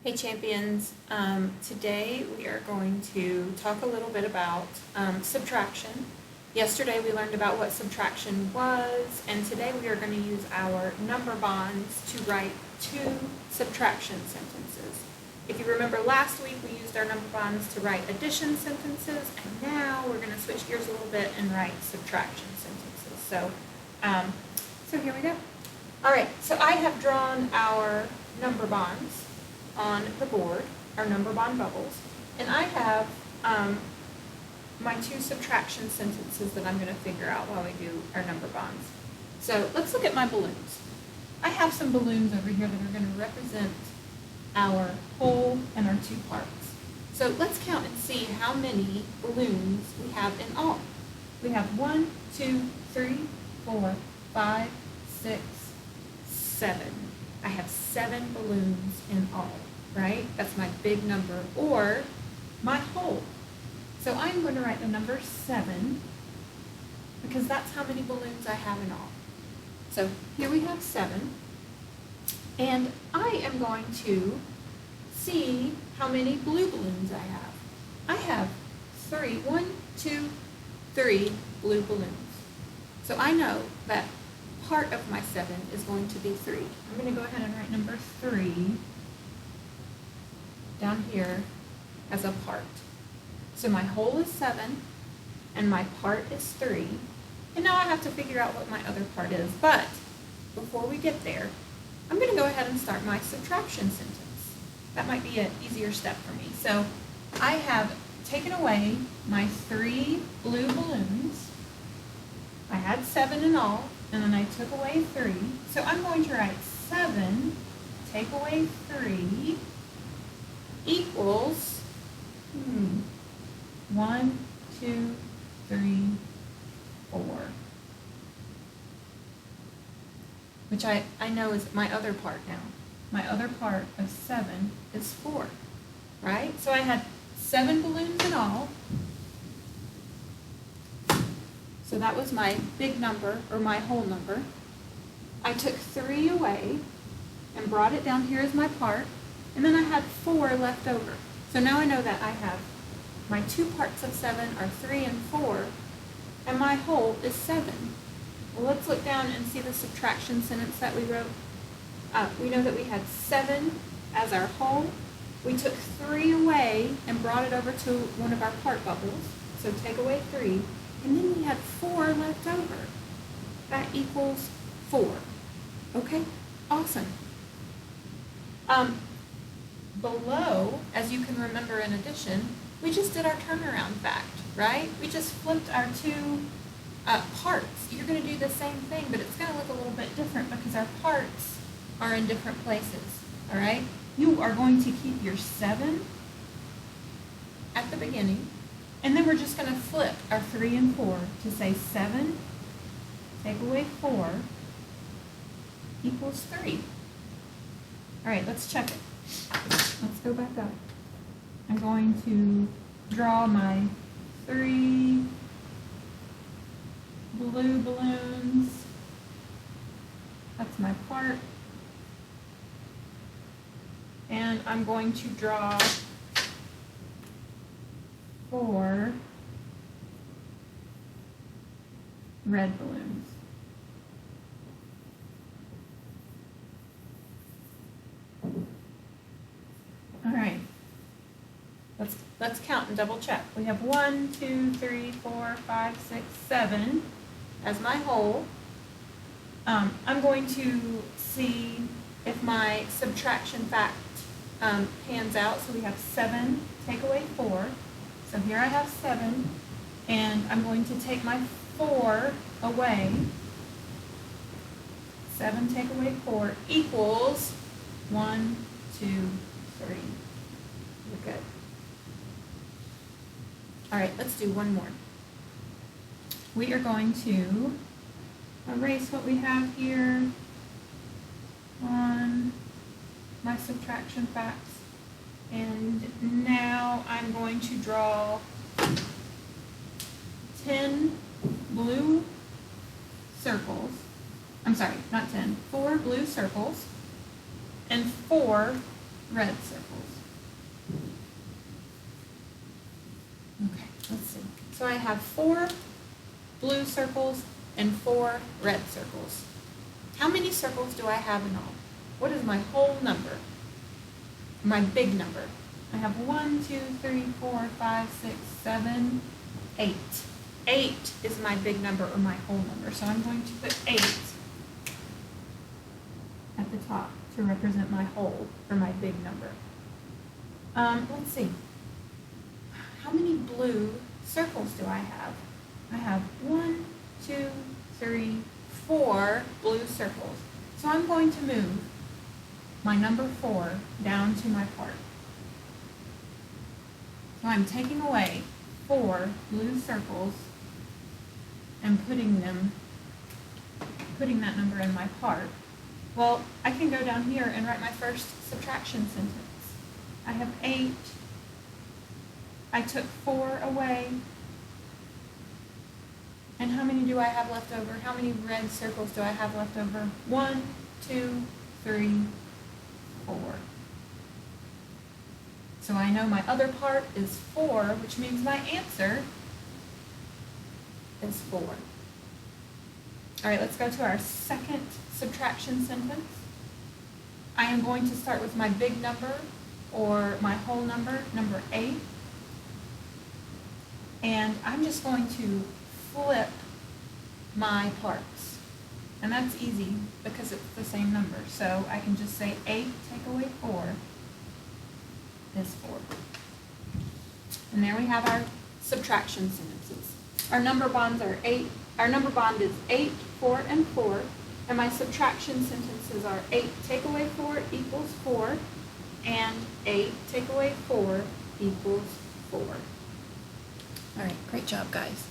Hey champions, today we are going to talk a little bit about subtraction. Yesterday we learned about what subtraction was, and today we are going to use our number bonds to write two subtraction sentences. If you remember last week we used our number bonds to write addition sentences, and now we're going to switch gears a little bit and write subtraction sentences. So here we go. All right, so I have drawn our number bonds on the board, our number bond bubbles, and I have my two subtraction sentences that I'm going to figure out while we do our number bonds. So let's look at my balloons. I have some balloons over here that are going to represent our whole and our two parts. So let's count and see how many balloons we have in all. We have 1, 2, 3, 4, 5, 6, 7. I have 7 balloons in all, right? That's my big number, or my whole. So I'm going to write the number 7 because that's how many balloons I have in all. So here we have 7, and I am going to see how many blue balloons I have. I have 3, 1, 2, 3 blue balloons. So I know that part of my 7 is going to be 3. I'm going to go ahead and write number 3 down here as a part. So my whole is 7 and my part is 3. And now I have to figure out what my other part is. But before we get there, I'm going to go ahead and start my subtraction sentence. That might be an easier step for me. So I have taken away my 3 blue balloons. I had 7 in all, and then I took away 3. So I'm going to write 7, take away 3, equals 1, 2, 3, 4. Which I know is my other part now. My other part of 7 is 4, right? So I had 7 balloons in all. So that was my big number, or my whole number. I took 3 away and brought it down here as my part, and then I had 4 left over. So now I know that I have my 2 parts of 7 are 3 and 4, and my whole is 7. Well, let's look down and see the subtraction sentence that we wrote. We know that we had 7 as our whole. We took 3 away and brought it over to one of our part bubbles. So take away 3. And then we had 4 left over. That equals 4. Okay, awesome. Below, as you can remember in addition, we just did our turnaround fact, right? We just flipped our 2 parts. You're going to do the same thing, but it's going to look a little bit different because our parts are in different places, all right? You are going to keep your 7 at the beginning, and then we're just going to flip our 3 and 4 to say 7, take away 4, equals 3. All right, let's check it. Let's go back up. I'm going to draw my 3 blue balloons. That's my part. And I'm going to draw 4 red balloons. All right. Let's count and double check. We have 1, 2, 3, 4, 5, 6, 7 as my whole. I'm going to see if my subtraction fact pans out. So we have 7, take away 4. So here I have 7, and I'm going to take my 4 away. 7 take away 4 equals 1, 2, 3. We're good. All right, let's do one more. We are going to erase what we have here on my subtraction facts. And now I'm going to draw 10 blue circles. I'm sorry, not 10, 4 blue circles and 4 red circles. Okay, let's see. So I have 4 blue circles and 4 red circles. How many circles do I have in all? What is my whole number? My big number. I have 1, 2, 3, 4, 5, 6, 7, 8. 8 is my big number or my whole number. So I'm going to put 8 at the top to represent my whole or my big number. Let's see. How many blue circles do I have? I have 1, 2, 3, 4 blue circles. So I'm going to move my number 4 down to my part. So I'm taking away 4 blue circles and putting that number in my part. Well, I can go down here and write my first subtraction sentence. I have 8. I took 4 away. And how many do I have left over? How many red circles do I have left over? 1, 2, 3, 4. So I know my other part is 4, which means my answer is 4. All right, let's go to our second subtraction sentence. I am going to start with my big number or my whole number, number 8. And I'm just going to flip my parts. And that's easy because it's the same number. So I can just say 8 take away 4 is 4. And there we have our subtraction sentences. Our number bonds are 8. Our number bond is 8, 4, and 4. And my subtraction sentences are 8 take away 4 equals 4. And 8 take away 4 equals 4. All right, great job, guys.